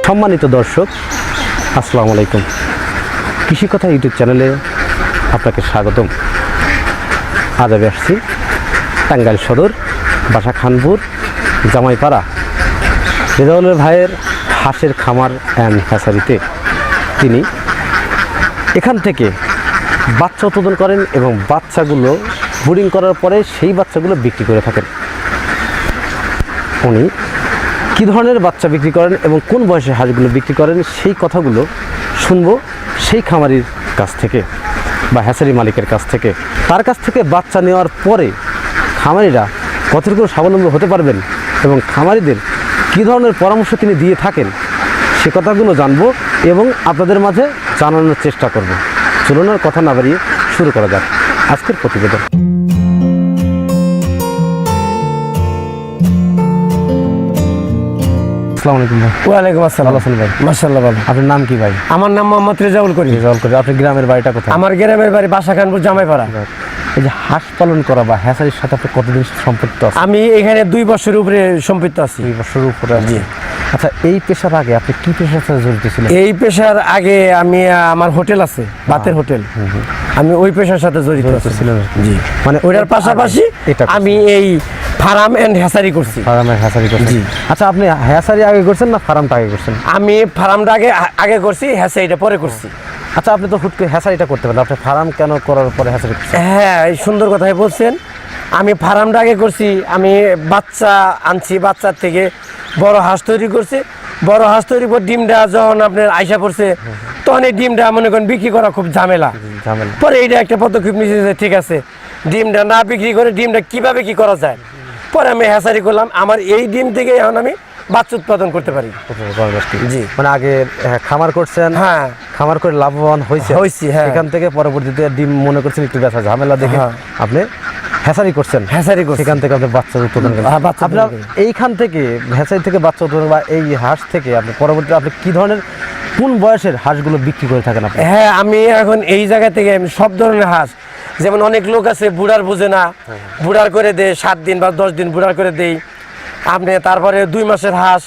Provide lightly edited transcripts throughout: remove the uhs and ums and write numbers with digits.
সম্মানিত দর্শক, আসসালামু আলাইকুম। কৃষি কথা ইউটিউব চ্যানেলে আপনাকে স্বাগতম। আজ আমি আসছি টাঙ্গাইল সদর বাসা খানপুর জামাইপাড়া রেজাউলের ভাইয়ের হাঁসের খামার অ্যান্ড হ্যাচারিতে। তিনি এখান থেকে বাচ্চা উৎপাদন করেন এবং বাচ্চাগুলো ব্রিডিং করার পরে সেই বাচ্চাগুলো বিক্রি করে থাকেন। উনি কী ধরনের বাচ্চা বিক্রি করেন এবং কোন বয়সে হাঁসগুলো বিক্রি করেন সেই কথাগুলো শুনবো সেই খামারির কাছ থেকে বা হ্যাচারি মালিকের কাছ থেকে। তার কাছ থেকে বাচ্চা নেওয়ার পরে খামারিরা কতটুকু স্বাবলম্বী হতে পারবেন এবং খামারিদের কী ধরনের পরামর্শ তিনি দিয়ে থাকেন সে কথাগুলো জানবো এবং আপনাদের মাঝে জানানোর চেষ্টা করব। চলুন আর কথা না বাড়িয়ে শুরু করা যাক আজকের প্রতিবেদন। আসসালামু আলাইকুম ভাই। ওয়ালাইকুম আসসালাম। ভালো আছেন ভাই? মাশাআল্লাহ ভালো। আপনার নাম কি ভাই? আমার নাম মোহাম্মদ রেজাউল করিম। রেজাউল করিম। আপনার গ্রামের বাড়িটা কোথায়? আমার গ্রামের বাড়ি বাসা খানপুর জামাইপাড়া। এই যে হাঁস পালন করা বা হ্যাচারির সাথে আপনি কতদিন সম্পৃক্ত আছেন? আমি এখানে 2 বছরের উপরে সম্পৃক্ত আছি। 2 বছরের উপরে আছি। আচ্ছা, এই পেশার আগে আপনি কি পেশার সাথে জড়িত ছিলেন? এই পেশার আগে আমি আমার হোটেল আছে, ভাতের হোটেল, আমি ওই পেশার সাথে জড়িত ছিলেন? জি। মানে ওইটার পাশাপাশি আমি এই ফার্ম এন্ড হ্যাচারি করছি। ফার্মের হ্যাচারি করছেন? জি। আচ্ছা, আপনি হ্যাচারি আগে করছেন না ফার্মটা আগে করছেন? আমি ফার্মটা আগে করছি, হ্যাচারিটা পরে করছি। আচ্ছা, আপনি তো হুট করে হ্যাচারিটা করতে পারেন, আপনি ফার্ম কেন করার পরে হ্যাচারি করছেন? হ্যাঁ, এই সুন্দর কথাই বলছেন। আমি ফার্মটা আগে করছি, আমি বাচ্চা আনছি, বাচ্চার থেকে বড় হাঁস তৈরি করছি। বড় হাঁস তৈরি করে ডিমটা যখন আপনার আইসা পড়ছে তখন এই ডিমটা মনে করেন বিক্রি করা খুব ঝামেলা। পরে এইটা একটা পদক্ষেপ নিয়েছে যে ঠিক আছে, ডিমটা না বিক্রি করে ডিমটা কিভাবে কি করা যায়। পরে আমি হ্যাচারি করলাম, আমার এই ডিম থেকে এখন আমি বাচ্চা উৎপাদন করতে পারি। জি। মানে আগে খামার করছেন? হ্যাঁ, খামার করে লাভবান হয়েছি। হ্যাঁ। এখান থেকে পরবর্তীতে ডিম মনে করছেন একটু ব্যথা ঝামেলা দেখে আপনি হ্যাচারি করছেন। হ্যাচারি করছি। সেখান থেকে আপনি বাচ্চা উৎপাদন করেন। আপনার এইখান থেকে হ্যাচারি থেকে বাচ্চা উৎপাদন বা এই হাঁস থেকে আপনি পরবর্তীতে আপনি কি ধরনের কোন বয়সের হাঁসগুলো বিক্রি করে থাকেন আপনি? হ্যাঁ, আমি এখন এই জায়গা থেকে আমি সব ধরনের হাঁস, যেমন অনেক লোক আছে বুড়ার বোঝে না, বুড়ার করে দেয় 7 দিন বা 10 দিন বুড়ার করে দেই আপনি। তারপরে 2 মাসের হাঁস,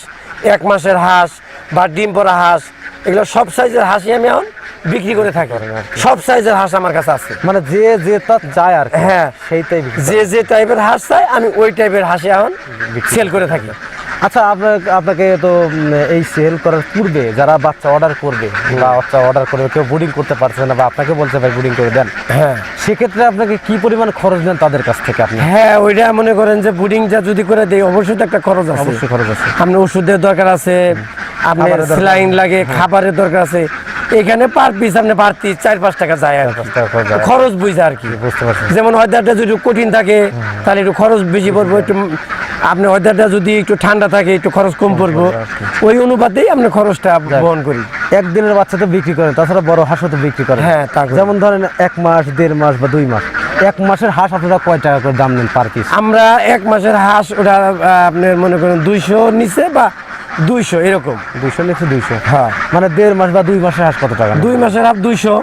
1 মাসের হাঁস বা ডিম পড়া হাঁস, এগুলো সব সাইজের হাঁসই আমি এখন বিক্রি করে থাকি। সব সাইজের হাঁস আমার কাছে আছে। মানে যে তা চায় আর কি। হ্যাঁ, সেইটাই যে টাইপের হাঁস চাই আমি ওই টাইপের হাঁসই এখন সেল করে থাকি। আচ্ছা, আপনাকে তো এই সেল করার পূর্বে যারা বাচ্চা অর্ডার করবে বা বাচ্চা অর্ডার করে কেউ ব্রিডিং করতে পারছে না বা আপনাকে বলছে ভাই ব্রিডিং করে দেন, হ্যাঁ, সেক্ষেত্রে আপনাকে কি পরিমাণ খরচ দেন তাদের কাছ থেকে আপনি? হ্যাঁ, ওইটা মনে করেন যে ব্রিডিংটা যদি করে দেই অবশ্যই তো একটা খরচ আছে। অবশ্যই খরচ আছে। আপনার ওষুধের দরকার আছে, আপনার স্যালাইন লাগে, খাবারের দরকার আছে। এখানে পার পিস আপনি পার পিস 4-5 টাকা যায় আর কি। খরচ বুঝে আর কি। বুঝতে পারছি। যেমন ওয়েদারটা যদি কঠিন থাকে তাহলে একটু খরচ বেশি পড়বো, একটু আপনি ওয়েদারটা যদি একটু ঠান্ডা থাকে একটু খরচ কম পড়বো, ওই অনুপাতেই আপনি খরচটা বহন করি। একদিনের বাচ্চা তো বিক্রি করেন, তাছাড়া বড় হাঁসও তো বিক্রি করেন। হ্যাঁ, যেমন ধরেন 1 মাস, 1.5 মাস বা 2 মাস। 1 মাসের হাঁস আপনারা কয় টাকা করে দাম নেন পার পিস? আমরা 1 মাসের হাঁস ওটা আপনার মনে করেন 200 নিচে বা 200 এরকম। 200 নিচে 200। হ্যাঁ, মানে 1.5 মাস বা 2 মাসের হাঁস কত টাকা? 2 মাসের হাঁস 200।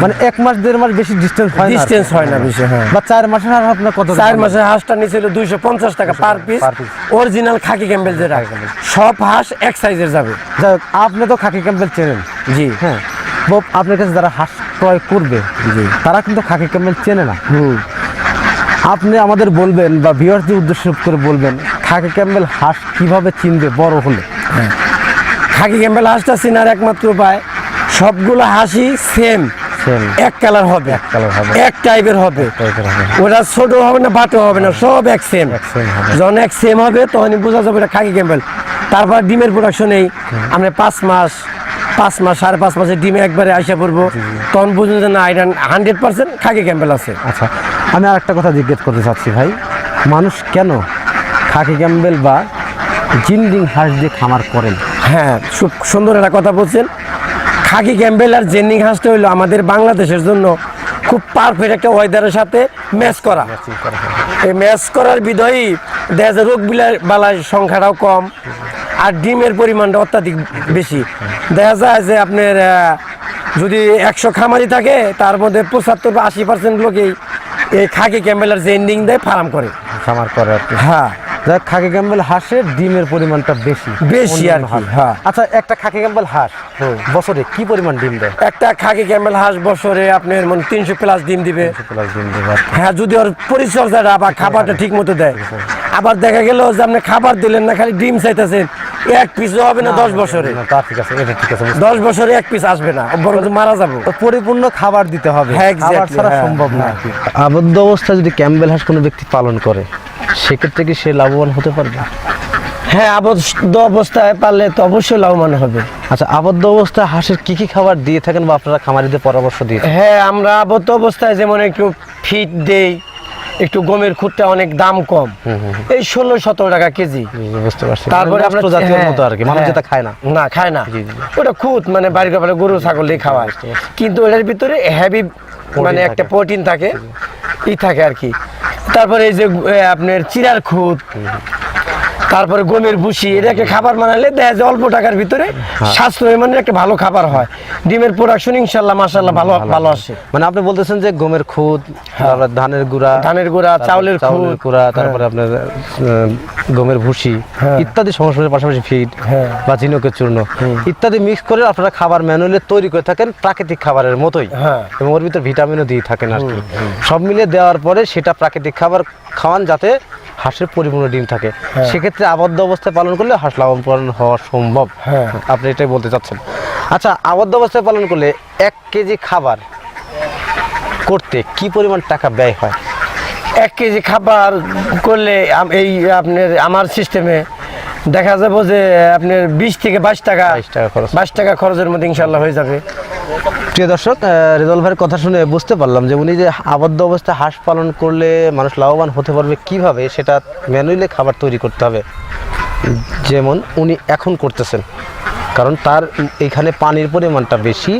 মানে 1 মাস 1.5 মাস বেশি ডিস্টেন্স হয় না? ডিস্টেন্স হয় না বেশি। হ্যাঁ, বা 4 মাসের হাঁস আপনার কত? 4 মাসের হাঁসটা নিছিল 250 টাকা পার পিস। অরিজিনাল খাকি ক্যাম্বেল যেটা, সব হাঁস এক সাইজের যাবে। যাই হোক, আপনি তো খাকি ক্যাম্বেল চেনেন। জি। হ্যাঁ, আপনার কাছে যারা হাঁস ক্রয় করবে তারা কিন্তু খাকি ক্যাম্বেল চেনে না। আপনি আমাদের বলবেন বা ভিউয়ারদের উদ্দেশ্য করে বলবেন খাকি ক্যাম্বেল হাঁস কিভাবে চিনবে বড় হলে? খাকি ক্যাম্বেল হাঁসটা চিনার একমাত্র উপায়, সবগুলো হাঁসই সেম এক কালার হবে, এক টাইপের হবে। ওটা ছোট হবে না, বাটো হবে না, সব এক সেম। যখন এক সেম হবে তখনই বোঝা যাবে এটা খাকি ক্যাম্বেল। তারপর ডিমের প্রোডাকশন এই আমরা 5 মাস 5.5 মাসে ডিমে একবারে আইসা পড়বো, তখন বুঝুন যে না এটা 100% খাকি ক্যাম্বেল আছে। আচ্ছা, আমি আর একটা কথা জিজ্ঞেস করতে চাচ্ছি ভাই, মানুষ কেন খাকি ক্যাম্বেল বা জিনডিং হাঁস দিয়ে খামার করেন? হ্যাঁ, খুব সুন্দর একটা কথা বলছেন। খাকি ক্যাম্বেল আর জেনিং হাঁসটা হইলো আমাদের বাংলাদেশের জন্য খুব পারফেক্ট একটা ওয়েদারের সাথে ম্যাচ করা। এই ম্যাচ করার বিধয়ই দেখা যায় রোগ বালার সংখ্যাটাও কম আর ডিমের পরিমাণটা অত্যাধিক বেশি। দেখা যায় যে আপনার যদি 100 খামারি থাকে তার মধ্যে 75 বা 80% লোকেই এই খাকি ক্যাম্বেল আর জেন্ডিং দিয়ে ফার্ম করে, খামার করে আর কি। হ্যাঁ, যাক খাকি ক্যাম্বেল হাঁসের ডিমের পরিমাণটা বেশি বেশি আর অন্যান্য কি, হাঁস। হ্যাঁ। আচ্ছা একটা খাকি ক্যাম্বেল হাঁস বছরে কি পরিমাণ ডিম দেয়? একটা খাকি ক্যামেল হাঁস বছরে আপনার মানে 300 প্লাস ডিম দিবে। প্লাস ডিম দেবে। হ্যাঁ, যদি ওর পরিচর্যাটা বা খাবারটা ঠিক মতো দেয়। আবার দেখা গেল যে আপনি খাবার দিলেন না, খালি ডিম চাইতেছেন, এক পিসও হবে না 10 বছরে। না, তা ঠিক আছে, এটা ঠিক আছে। 10 বছরে এক পিস আসবে না, বরং মারা যাবো। তো পরিপূর্ণ খাবার দিতে হবে, হ্যাঁ, খাবার exactly, ছাড়া হ্যাঁ, সম্ভব না। হ্যাঁ। আবদ্ধ অবস্থায় যদি ক্যাম্বেল হাঁস কোনো ব্যক্তি পালন করে সেক্ষেত্রে কি সে লাভবান হতে পারবে? হ্যাঁ, আবদ্ধ অবস্থায় পারলে তো অবশ্যই লাভবান হবে। আচ্ছা আবদ্ধ অবস্থায় হাঁসের কি কি খাবার দিয়ে থাকেন বা আপনারা খামারিদের পরামর্শ দিয়ে থাকেন? হ্যাঁ, আমরা আবদ্ধ অবস্থায় যেমন একটু ফিট দেই, একটু গমের খুঁটটা অনেক দাম কম, এই 16-17 টাকা কেজি। বুঝতে পারছি, তারপরে আমরা আমরা জাতীয় হ্যাঁ, মতো আর কি, মানুষ হ্যাঁ। যেটা খায় না। না, খায় না, জি, জি। ওটা খুদ মানে বাড়ির ব্যাপারে গরু ছাগল দিয়ে খাওয়ায়, কিন্তু ওটার ভিতরে হেভি মানে একটা থাকে। প্রোটিন থাকে, থাকে আর কি। তারপরে এই যে আপনার চিরার খুদ, তারপরে গমের ভুসি, এটা একটা খাবার বানালে দেখা যায় অল্প টাকার ভিতরে স্বাস্থ্য মানে একটা ভালো খাবার হয়। ডিমের প্রোডাকশন ইনশাল্লাহ মাশাআল্লাহ ভালো আসে। মানে আপনি বলতেছেন যে গমের খুদ, তারপরে ধানের গুঁড়া, তারপর চাউলের খুদ, গুঁড়া, তারপরে আপনার গমের ভুসি ইত্যাদি সংস্করণের পাশাপাশি ফিড হ্যাঁ। বা ঝিনুকের চূর্ণ ইত্যাদি মিক্স করে আপনারা খাবার ম্যানুয়ালি তৈরি করে থাকেন প্রাকৃতিক খাবারের মতোই, হ্যাঁ। এবং ওর ভিতর ভিটামিনও দিয়ে থাকেন আর কি। সব মিলিয়ে দেওয়ার পরে সেটা প্রাকৃতিক খাবার খাওয়ান যাতে হাঁসের পরিপূর্ণ ডিম থাকে। সেক্ষেত্রে আবদ্ধ অবস্থায় পালন করলে হাঁস লাভবান হওয়া সম্ভব। হ্যাঁ। আপনি এটাই বলতে চাচ্ছেন। আচ্ছা আবদ্ধ অবস্থায় পালন করলে 1 কেজি খাবার করতে কি পরিমাণ টাকা ব্যয় হয়? 1 কেজি খাবার করলে এই আপনার আমার সিস্টেমে দেখা যাবে যে আপনার 20 থেকে 22 টাকা 22 টাকা খরচ। 22 টাকা খরচের মধ্যে ইনশাল্লাহ হয়ে যাবে। প্রিয় দর্শক, রেজাল ভাইয়ের কথা শুনে বুঝতে পারলাম যে উনি যে আবদ্ধ অবস্থায় হাঁস পালন করলে মানুষ লাভবান হতে পারবে কিভাবে, সেটা ম্যানুয়ালি খাবার তৈরি করতে হবে, যেমন উনি এখন করতেছেন। কারণ তার এখানে পানির পরিমাণটা বেশি,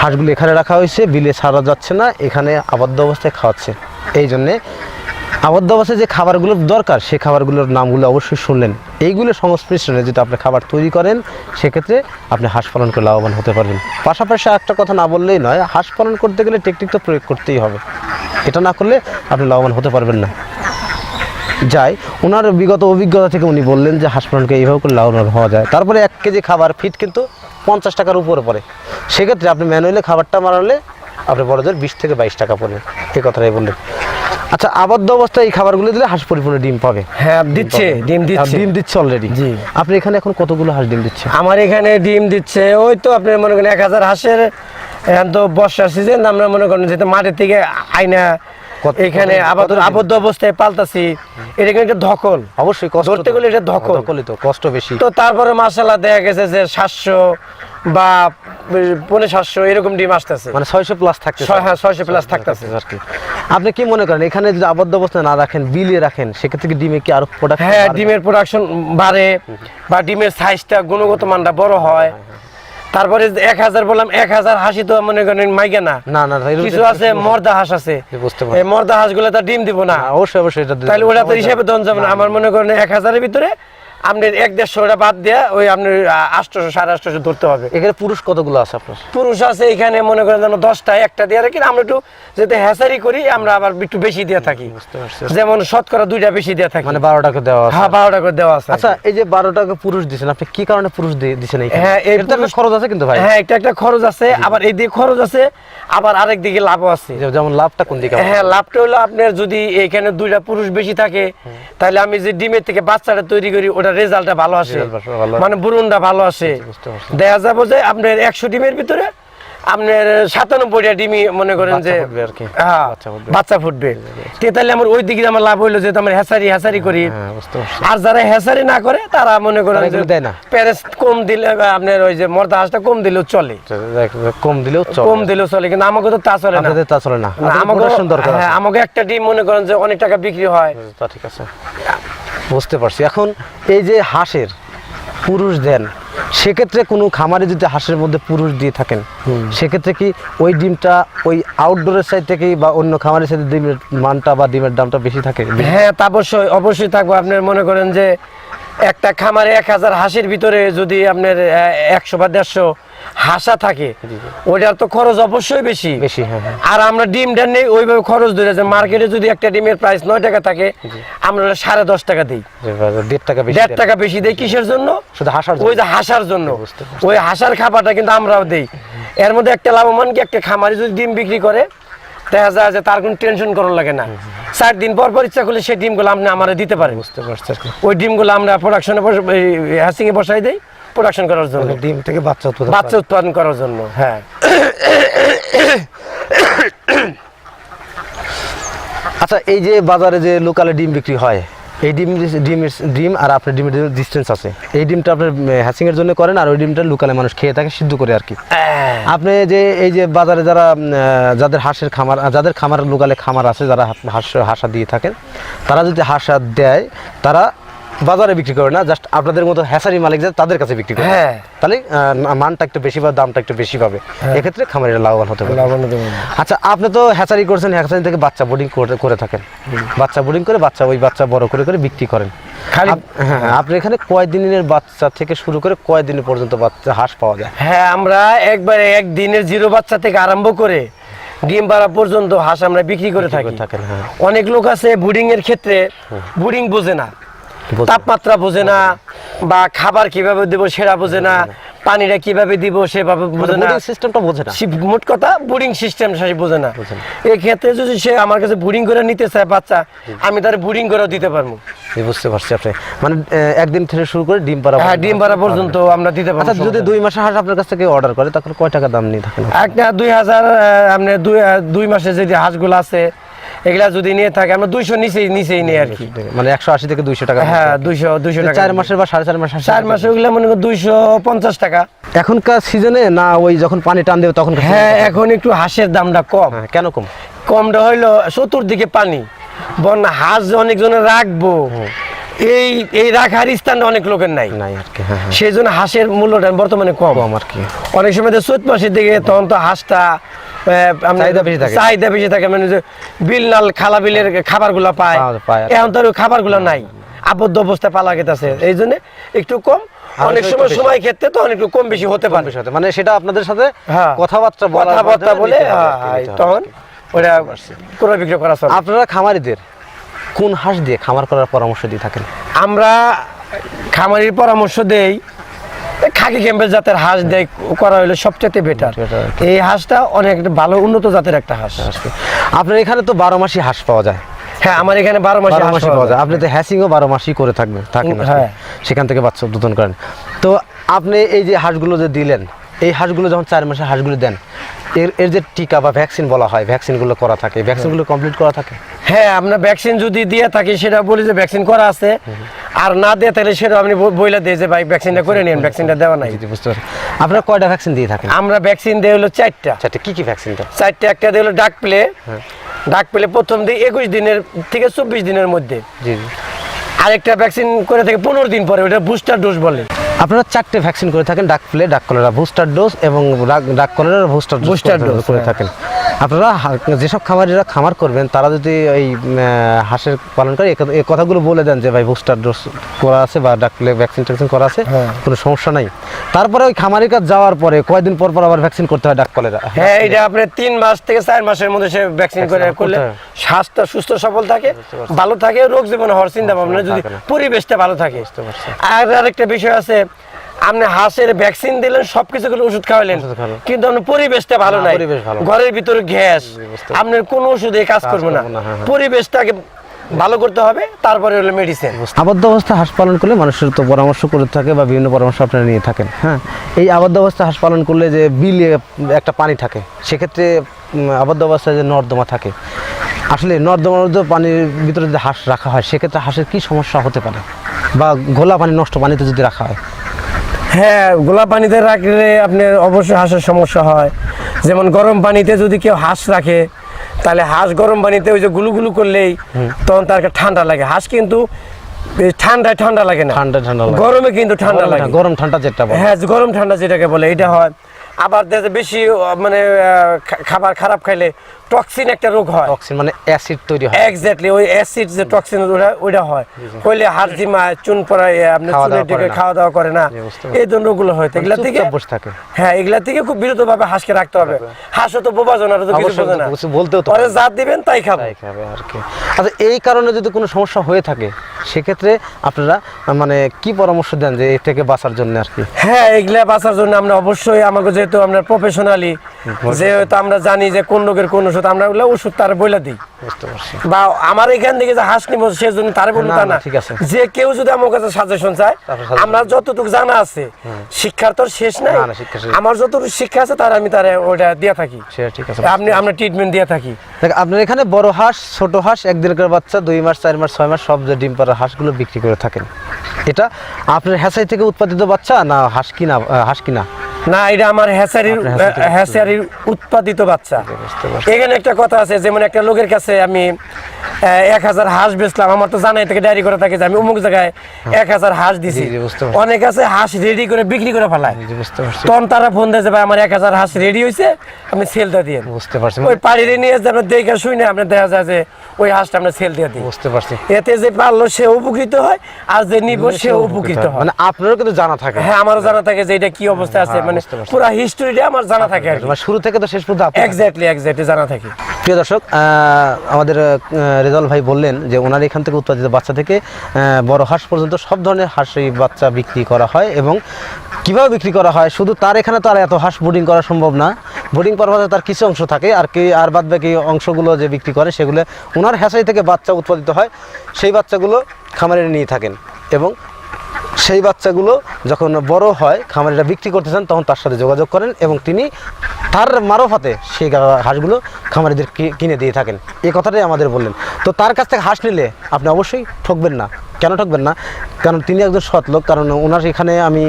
হাঁসগুলো এখানে রাখা হয়েছে, বিলে ছাড়া যাচ্ছে না, এখানে আবদ্ধ অবস্থায় খাওয়াচ্ছে। এই জন্যে আবদ্ধ অবস্থায় যে খাবারগুলোর দরকার সেই খাবারগুলোর নামগুলো অবশ্যই শুনলেন। এইগুলো সংমিশ্রণে যদি আপনি খাবার তৈরি করেন সেক্ষেত্রে আপনি হাঁস পালন করে লাভবান হতে পারবেন। পাশাপাশি একটা কথা না বললেই নয়, হাঁস পালন করতে গেলে টেকনিক তো প্রয়োগ করতেই হবে, এটা না করলে আপনি লাভবান হতে পারবেন না। যাই ওনার বিগত অভিজ্ঞতা থেকে উনি বললেন যে হাঁস পালনকে এইভাবে করে লাভবান হওয়া যায়। তারপরে 1 কেজি খাবার ফিট কিন্তু 50 টাকার উপরে পড়ে, সেক্ষেত্রে আপনি ম্যানুয়ালি খাবারটা বানালে আপনি বড়দের 20 থেকে 22 টাকা পড়বে, এই কথাটাই বললেন। আচ্ছা আবদ্ধ অবস্থায় এই খাবারগুলো দিলে হাঁস পরিপূর্ণ ডিম পাবে? হ্যাঁ, দিচ্ছে, ডিম দিচ্ছে। ডিম দিচ্ছে অলরেডি? জি। আপনি এখানে এখন কতগুলো হাঁস ডিম দিচ্ছে? আমার এখানে ডিম দিচ্ছে ওই তো আপনি মনে করেন 1000 হাঁসের। এখন তো বর্ষার সিজন, আমরা মনে করেন যেহেতু মাঠের থেকে আইনা এখানে আবদ্ধ অবস্থায় পালতাছি, এটা কিন্তু একটা ধকল, অবশ্যই কষ্ট ধরতে গেলে এটা ধকল, তো কষ্ট বেশি। তো তারপরে মাশাআল্লাহ দেখা গেছে যে 700 বা 750 এরকম ডিম আসতেছে, মানে 600 প্লাস থাকতে। হ্যাঁ 600 প্লাস থাকতেছে আর কি। আপনি কি মনে করেন এখানে যদি আবদ্ধ অবস্থায় না রাখেন, বিলিয়ে রাখেন, সেক্ষেত্রে কি ডিমে কি আরো প্রোডাকশন? হ্যাঁ, ডিমের প্রোডাকশন বাড়ে বা ডিমের সাইজটা গুণগত মানটা বড় হয়। তারপরে 1000 বললাম, 1000 হাঁসি তো মনে করেন মাইগে না, না না কিছু আছে মর্দা হাঁস আছে, বুঝতে পারছি। এই মর্দা হাঁসগুলো তো ডিম দিব না, অবশ্যই অবশ্যই এটা তাহলে ওটা তো হিসাবে দন যাবে না। আমার মনে করেন 1000-এর ভিতরে আপনার 1-150 বাদ দেয়া ওই আপনার 800 850 ধরতে হবে। এখানে পুরুষ কতগুলো আছে আপনার? পুরুষ আছে এখানে মনে করেন যেন 10টা, একটা দিয়ে রাখি, আমরা একটু যাতে হ্যাচারি করি আমরা আবার একটু বেশি দিয়ে থাকি, বুঝতে পারছি। যেমন শতকরা 2টা বেশি দিয়ে থাকি, মানে 12 টাকা দেওয়া আছে? হ্যাঁ 12 টাকা দেওয়া আছে। আচ্ছা এই যে 12 টাকা পুরুষ দিচ্ছেন, আপনি কি কারণে পুরুষ দিচ্ছেন? হ্যাঁ, এই এটা একটা খরচ আছে কিন্তু ভাই। হ্যাঁ, একটা খরচ আছে, আবার এই দিকে খরচ আছে, আবার আরেক দিকে লাভও আছে। যেমন লাভটা কোন দিকে? হ্যাঁ, লাভটা হলো আপনার যদি এখানে 2টা পুরুষ বেশি থাকে তাহলে আমি যে ডিমের থেকে বাচ্চাটা তৈরি করি ওটা রেজাল্টটা ভালো আসে, মানে বুরুনটা ভালো আসে। দেখা যাবো যে আপনার 100 ডিমের ভিতরে আপনার 97টা ডিমই মনে করেন যে হ্যাঁ বাচ্চা ফুটবে, তাহলে আমার ওই দিকে আমার লাভ হইলো যে আমরা হ্যাচারি করি। আর যারা হ্যাচারি না করে তারা মনে করেন যে প্যারেস কম দিলে আপনার ওই যে মর্দা হাঁসটা কম দিলেও চলে, কম দিলেও চলে, কিন্তু আমাকে তো তা চলে না, তা চলে না। আমাকে একটা ডিম মনে করেন যে অনেক টাকা বিক্রি হয়। ঠিক আছে, বুঝতে পারছি। এখন এই যে হাঁসের পুরুষ দেন, সেক্ষেত্রে কোনো খামারে যদি হাঁসের মধ্যে পুরুষ দিয়ে থাকেন সেক্ষেত্রে কি ওই ডিমটা ওই আউটডোরের সাইড থেকে বা অন্য খামারের সাথে ডিমের মানটা বা ডিমের দামটা বেশি থাকে? হ্যাঁ, তা অবশ্যই থাকবো। আপনার মনে করেন যে একটা খামারে 1000 হাঁসের ভিতরে যদি আপনার 100 বা 150 হাঁসা থাকে, ওটার তো খরচ অবশ্যই বেশি। হ্যাঁ। আর আমরা ডিমটা নেই ওইভাবে খরচ ধরে যে মার্কেটে যদি একটা ডিমের প্রাইস 9 টাকা থাকে, আমরা 10.5 টাকা দিই, 1.5 টাকা বেশি দেই। কিসের জন্য? শুধু হাঁসার ওই যে হাঁসার জন্য। ওই হাঁসার খাবারটা কিন্তু আমরাও দেই। এর মধ্যে একটা লাভবান কি, একটা খামারি যদি ডিম বিক্রি করে দেখা যায় যে তার কোনো টেনশন করার লাগে না। 4 দিন পর ইচ্ছা করলে সেই ডিমগুলো আপনি আমাদের দিতে পারেন। বুঝতে পারছি। ওই ডিমগুলো আমরা প্রোডাকশনে হ্যাচিং এ বসাই দেই প্রোডাকশন করার জন্য, ডিম থেকে বাচ্চা উৎপাদন করার জন্য। হ্যাঁ। আচ্ছা, এই যে বাজারে যে লোকালে ডিম বিক্রি হয়, এই ডিম আর আপনার ডিমের ডিস্টেন্স আছে। এই ডিমটা আপনার হ্যাচিং এর জন্য করেন, আর ওই ডিমটা লোকালে মানুষ খেয়ে থাকে সিদ্ধ করে আর কি। আপনি যে এই যে বাজারে যারা যাদের হাঁসের খামার, যাদের খামার লোকালে খামার আছে, যারা হাঁসা দিয়ে থাকেন, তারা যদি হাঁসা দেয়, তারা বাজারে বিক্রি করে না, জাস্ট আপনাদের মতো হ্যাচারি মালিক যারা তাদের কাছে বিক্রি করে। হ্যাঁ, তাহলে মানটা একটু বেশি বা দামটা একটু বেশি পাবে। এক্ষেত্রে খামারিরা লাভবান হতে পারে। আচ্ছা, আপনি তো হ্যাচারি করছেন, হ্যাচারি থেকে বাচ্চা বোর্ডিং করে থাকেন, বাচ্চা বোর্ডিং করে ওই বাচ্চা বড় করে বিক্রি করেন। হ্যাঁ, আপনি এখানে কয় দিনের বাচ্চা থেকে শুরু করে কয় দিন পর্যন্ত বাচ্চা হাঁস পাওয়া যায়? হ্যাঁ, আমরা একবারে একদিনের 0 বাচ্চা থেকে আরম্ভ করে ডিম পাড়া পর্যন্ত হাঁস আমরা বিক্রি করে থাকি। অনেক লোক আছে বুডিং এর ক্ষেত্রে বুডিং বোঝে না, তাপমাত্রা বোঝে না, বা খাবার কিভাবে দেব সেটা বোঝে না, পানিটা কিভাবে দিব সেভাবে বোঝে না, সিস্টেমটা বোঝে না। মোট কথা বুডিং সিস্টেম সে বোঝে না। এই ক্ষেত্রে যদি সে আমার কাছে বুডিং করে নিতে চায় বাচ্চা, আমি তার বুডিং করেও দিতে পারবো। বুঝতে পারছি। আপনি মানে একদিন থেকে শুরু করে ডিম পাড়া, হ্যাঁ, ডিম পাড়া পর্যন্ত আমরা দিতে পারবো। আচ্ছা, যদি 2 মাসের হাঁস আপনার কাছ থেকে অর্ডার করে, তখন কয় টাকা দাম নিয়ে থাকেন? একটা 2000, আপনি 2 মাসে যে হাঁসগুলো আছে এগুলা যদি নিয়ে থাকে আমরা 200 নিচেই নেই আর কি। মানে 180 থেকে 200 টাকা। হ্যাঁ, 200 টাকা। 4 মাসের বা 4.5 মাস, 4 মাসে ওগুলা মনে করো 250 টাকা। এখনকার সিজনে না, ওই যখন পানি টান দেবে তখন? হ্যাঁ, এখন একটু হাঁসের দামটা কম। কেন কম? কমটা হইলো চতুর্দিকে পানি, বন্যা, হাঁস অনেকজনে রাখবো, এই রাখার স্থানটা অনেক লোকের নাই আর কি। সেই জন্য হাঁসের মূল্যটা বর্তমানে কম আর কি। অনেক সময় চৈত মাসের দিকে তখন তো হাঁসটা চাহিদা বেশি থাকে, মানে যে বিল নাল খালা বিলের খাবারগুলো পায়। এখন তো খাবারগুলো নাই, আবদ্ধ অবস্থায় পালা গেছে, এই জন্য একটু কম। অনেক সময় ক্ষেত্রে তো অনেক কম বেশি হতে পারে, মানে সেটা আপনাদের সাথে কথাবার্তা বলে তখন ওটা ক্রয় বিক্রয় করা চলে। আপনারা খামারিদের কোন হাঁস দিয়ে খামার করার পরামর্শ দিয়ে থাকেন? আমরা খামারির পরামর্শ দেই খাকি ক্যাম্পেল জাতের হাঁস দেয় করা হলে সবচেয়ে বেটার। এই হাঁসটা অনেক ভালো উন্নত জাতের একটা হাঁস। আপনার এখানে তো 12 মাসই হাঁস পাওয়া যায়। হ্যাঁ, আমার এখানে 12 মাসই পাওয়া যায়। আপনি তো হ্যাচিংও 12 মাসই করে থাকেন, হ্যাঁ, সেখান থেকে বাচ্চা উৎপাদন করেন। তো আপনি এই যে হাঁসগুলো যে দিলেন, এই হাঁসগুলো যখন 4 মাসের হাঁসগুলো দেন, এর যে টিকা বা ভ্যাকসিন বলা হয়, ভ্যাকসিনগুলো করা থাকে, ভ্যাকসিনগুলো কমপ্লিট করা থাকে? হ্যাঁ, আমরা ভ্যাকসিন যদি দিয়ে থাকি সেটা বলি যে ভ্যাকসিন করা আছে, আর না দিয়ে তাহলে সেটা আপনি বইলা দিয়ে যে ভাই ভ্যাকসিনটা করে নিন, ভ্যাকসিনটা দেওয়া নাই। বুঝতে পারছি। আপনারা কয়টা ভ্যাকসিন দিয়ে থাকেন? আমরা ভ্যাকসিন দেই হলো 4টা। কি কি ভ্যাকসিন দেন? 4টা। একটা দেই হলো ডাক প্লে। ডাক প্লে প্রথম দিই 21 দিনের থেকে 24 দিনের মধ্যে। আরেকটা ভ্যাকসিন করে থাকে 15 দিন পরে, ওটা বুস্টার ডোজ বলে। আপনারা 4টে ভ্যাকসিন করে থাকেন, ডাক প্লে, ডাক কলেরা, বুস্টার ডোজ এবং ডাক কলেরা বুস্টার ডোজ করে থাকেন। আপনারা যেসব খামারিরা খামার করবেন তারা যদি এই হাঁসের পালন করে এই কথাগুলো বলে দেন যে ভাই বুস্টার ডোজ করা আছে বা ডাক প্লে ভ্যাকসিন করা আছে, কোনো সমস্যা নাই। তারপরে ওই খামারির কাছে যাওয়ার পরে কয়দিন পর আবার ভ্যাকসিন করতে হয় ডাক কলেরা? হ্যাঁ, এটা আপনি 3 মাস থেকে 4 মাসের মধ্যে সে ভ্যাকসিন করলে স্বাস্থ্য সুস্থ সবল থাকে, ভালো থাকে, রোগ জীবন হওয়ার চিন্তা ভাবনা যদি পরিবেশটা ভালো থাকে। আর আরেকটা বিষয় আছে, আপনি হাঁসের ভ্যাকসিন দিলেন, সবকিছু ওষুধ খাওয়ালেন, কিন্তু আপনার পরিবেশটা ভালো নাই, ঘরের ভিতরে গ্যাস, আপনার কোনো ওষুধে কাজ করবে না। পরিবেশটাকে ভালো করতে হবে, তারপরে হলো মেডিসিন। আবদ্ধ অবস্থায় হাঁস পালন করলে মানুষের তো পরামর্শ করে থাকে বা বিভিন্ন পরামর্শ আপনারা নিয়ে থাকেন। হ্যাঁ, এই আবদ্ধ অবস্থায় হাঁস পালন করলে যে বিলে একটা পানি থাকে, সেক্ষেত্রে আবদ্ধ অবস্থায় যে নর্দমা থাকে, আসলে নর্দমার মধ্যে পানির ভিতরে যদি হাঁস রাখা হয় সেক্ষেত্রে হাঁসের কি সমস্যা হতে পারে, বা ঘোলা পানি, নষ্ট পানিতে যদি রাখা হয়? হ্যাঁ, গোলা পানিতে রাখলে আপনার অবশ্যই হাঁসের সমস্যা হয়। যেমন গরম পানিতে যদি কেউ হাঁস রাখে, তাহলে হাঁস গরম পানিতে ওই যে গুলুগুলু করলেই তখন তার ঠান্ডা লাগে। হাঁস কিন্তু ঠান্ডা লাগে না, গরমে কিন্তু ঠান্ডা লাগে। গরম ঠান্ডা যেটা বলে, হ্যাঁ, গরম ঠান্ডা যেটাকে বলে এটা হয়। আবার বেশি মানে খাবার খারাপ খাইলে টক্সিন একটা রোগ হয়, টক্সিন মানে অ্যাসিড তৈরি হয়। এক্স্যাক্টলি ওই অ্যাসিড যে টক্সিন ওইটা হয়, হইলে হাড় জিমায়, চুন পড়ায়, আপনি চুনের দিকে খাওয়া দাওয়া করে না, এই ধরনের রোগগুলো হয়। এগুলা থেকে বসে থাকে, হ্যাঁ এগুলা থেকে খুব বিরতভাবে হাঁসকে রাখতে হবে। হাঁসও তো বোবা জনা, তো কিছু বোঝে না, বলতেও তো পরে যা দিবেন তাই খাবে আর কি। আচ্ছা, এই কারণে যদি কোনো সমস্যা হয়ে থাকে সেক্ষেত্রে আপনারা মানে কি পরামর্শ দেন যে এর থেকে বাঁচার জন্য আর কি? হ্যাঁ, এগুলা বাঁচার জন্য আমরা অবশ্যই, আমাকে যেহেতু আমরা প্রফেশনালি, যেহেতু আমরা জানি যে কোন রোগের কোন ওষুধ, আমরা ওগুলো ওষুধ তার বলে দিই। বুঝতে পারছি। বা আমার এখান থেকে যে হাঁস নিব সেজন্য তার বলবো তা না, ঠিক আছে। যে কেউ যদি আমার কাছে সাজেশন চায়, আমরা যতটুকু জানা আছে, শিক্ষার তো শেষ নাই, আমার যতটুকু শিক্ষা আছে তার আমি তার ওটা দিয়ে থাকি, ঠিক আছে। আমরা ট্রিটমেন্ট দিয়ে থাকি। আপনার এখানে বড় হাঁস, ছোট হাঁস, 1 দিনকার বাচ্চা, 2 মাস, 4 মাস, 6 মাস সব যে ডিম পাড়া হাঁসগুলো বিক্রি করে থাকেন, এটা আপনার হ্যাচারি থেকে উৎপাদিত বাচ্চা না হাঁস কিনা? না, এটা আমার হ্যাচারির উৎপাদিত বাচ্চা। এখানে একটা কথা আছে, যেমন একটা লোকের কাছে আমি 1000 হাঁস বেচলাম, আমার তো জানাই থেকে ডায়েরি করে থাকে যে আমি অমুক জায়গায় 1000 হাঁস দিছি। অনেক আছে হাঁস রেডি করে বিক্রি করে ফেলায়, তখন তারা ফোন দেয় যে ভাই আমার 1000 হাঁস রেডি হয়েছে, আপনি সেল দিয়ে। বুঝতে পারছি। ওই পাড়িরে নিয়ে যে আপনার দেখে শুনে আপনার দেখা যায় যে ওই হাঁসটা আমরা সেল দিয়ে দিই। বুঝতে পারছি। এতে যে পারলো সে উপকৃত হয়, আর যে নিব সে উপকৃত হয়। মানে আপনারও কিন্তু জানা থাকে? হ্যাঁ, আমারও জানা থাকে যে এটা কি অবস্থা আছে, মানে পুরো হিস্টরিটা আমার জানা থাকে আর কি, শুরু থেকে তো শেষ পর্যন্ত এক্স্যাক্টলি জানা থাকে। প্রিয় দর্শক, আমাদের রেজাউল ভাই বললেন যে ওনার এখান থেকে উৎপাদিত বাচ্চা থেকে বড় হাঁস পর্যন্ত সব ধরনের হাঁসের বাচ্চা বিক্রি করা হয়। এবং কিভাবে বিক্রি করা হয়, শুধু তার এখানে তো আর এত হাঁস বোর্ডিং করা সম্ভব না, বোর্ডিং পর্বে তার কিছু অংশ থাকে, আর বাদ বাকি অংশগুলো যে বিক্রি করে সেগুলো ওনার হ্যাচারি থেকে বাচ্চা উৎপাদিত হয়, সেই বাচ্চাগুলো খামারে নিয়ে থাকেন। এবং সেই বাচ্চাগুলো যখন বড় হয়, খামারিরা বিক্রি করতে চান, তখন তার সাথে যোগাযোগ করেন এবং তিনি তার মারফতে সেই হাঁসগুলো খামারিদের কিনে দিয়ে থাকেন। এই কথাটাই আমাদের বললেন। তো তার কাছ থেকে হাঁস নিলে আপনি অবশ্যই ঠকবেন না। কেন ঠকবেন না? কারণ তিনি একজন সৎ লোক। কারণ ওনার এখানে আমি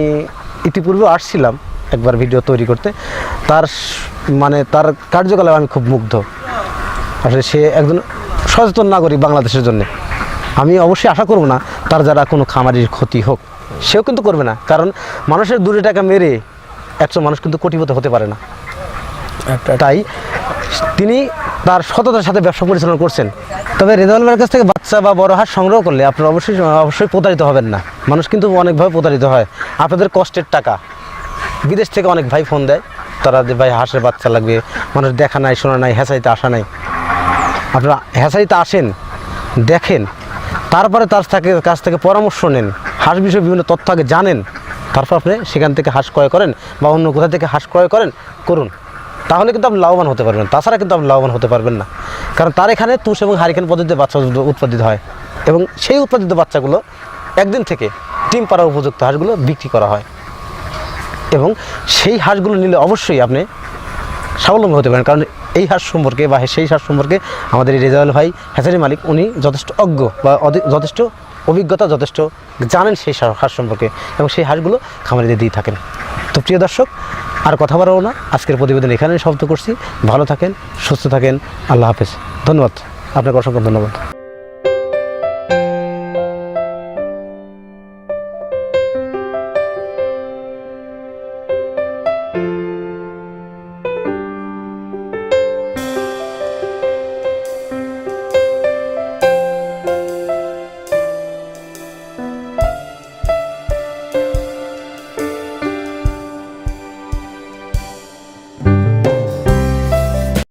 ইতিপূর্বে আসছিলাম একবার ভিডিও তৈরি করতে, তার কার্যকলাপ আমি খুব মুগ্ধ। আসলে সে একজন সচেতন নাগরিক বাংলাদেশের জন্য। আমি অবশ্যই আশা করব না তার যারা কোনো খামারির ক্ষতি হোক, সেও কিন্তু করবে না। কারণ মানুষের 2 টাকা মেরে একজন মানুষ কিন্তু কোটিপতি হতে পারে না। তাই তিনি তার সততার সাথে ব্যবসা পরিচালনা করছেন। তবে রেজাউল ভাইয়ের কাছ থেকে বাচ্চা বা বড় হাঁস সংগ্রহ করলে আপনারা অবশ্যই প্রতারিত হবেন না। মানুষ কিন্তু অনেকভাবে প্রতারিত হয়। আপনাদের কষ্টের টাকা, বিদেশ থেকে অনেক ভাই ফোন দেয়, তারা যে ভাই হাঁসের বাচ্চা লাগবে, মানুষ দেখা নাই, শোনা নাই, হ্যাচারিতে আসা নাই। আপনারা হ্যাচারিতে আসেন, দেখেন, তারপরে তার কাছ থেকে পরামর্শ নেন, হাঁস বিষয়ে বিভিন্ন তথ্য আগে জানেন, তারপর আপনি সেখান থেকে হাঁস ক্রয় করেন বা অন্য কোথা থেকে হাঁস ক্রয় করুন। তাহলে কিন্তু আপনি লাভবান হতে পারবেন, তাছাড়া কিন্তু আপনি লাভবান হতে পারবেন না। কারণ তার এখানে তুষ এবং হারিকেন পদ্ধতিতে বাচ্চা উৎপাদিত হয় এবং সেই উৎপাদিত বাচ্চাগুলো একদিন থেকে ডিম পাড়া উপযুক্ত হাঁসগুলো বিক্রি করা হয়। এবং সেই হাঁসগুলো নিলে অবশ্যই আপনি স্বাবলম্বী হতে পারেন। কারণ এই হাঁস সম্পর্কে বা সেই হাঁস সম্পর্কে আমাদের এই রেজাউল ভাই হ্যাচারি মালিক, উনি যথেষ্ট অজ্ঞ বা যথেষ্ট অভিজ্ঞতা, যথেষ্ট জানেন সেই হাঁস সম্পর্কে, এবং সেই হাঁসগুলো খামারিদের দিয়ে থাকেন। তো প্রিয় দর্শক, আর কথা বাড়াবো না, আজকের প্রতিবেদন এখানে সমাপ্ত করছি। ভালো থাকেন, সুস্থ থাকেন, আল্লাহ হাফেজ। ধন্যবাদ, আপনাকে অসংখ্য ধন্যবাদ।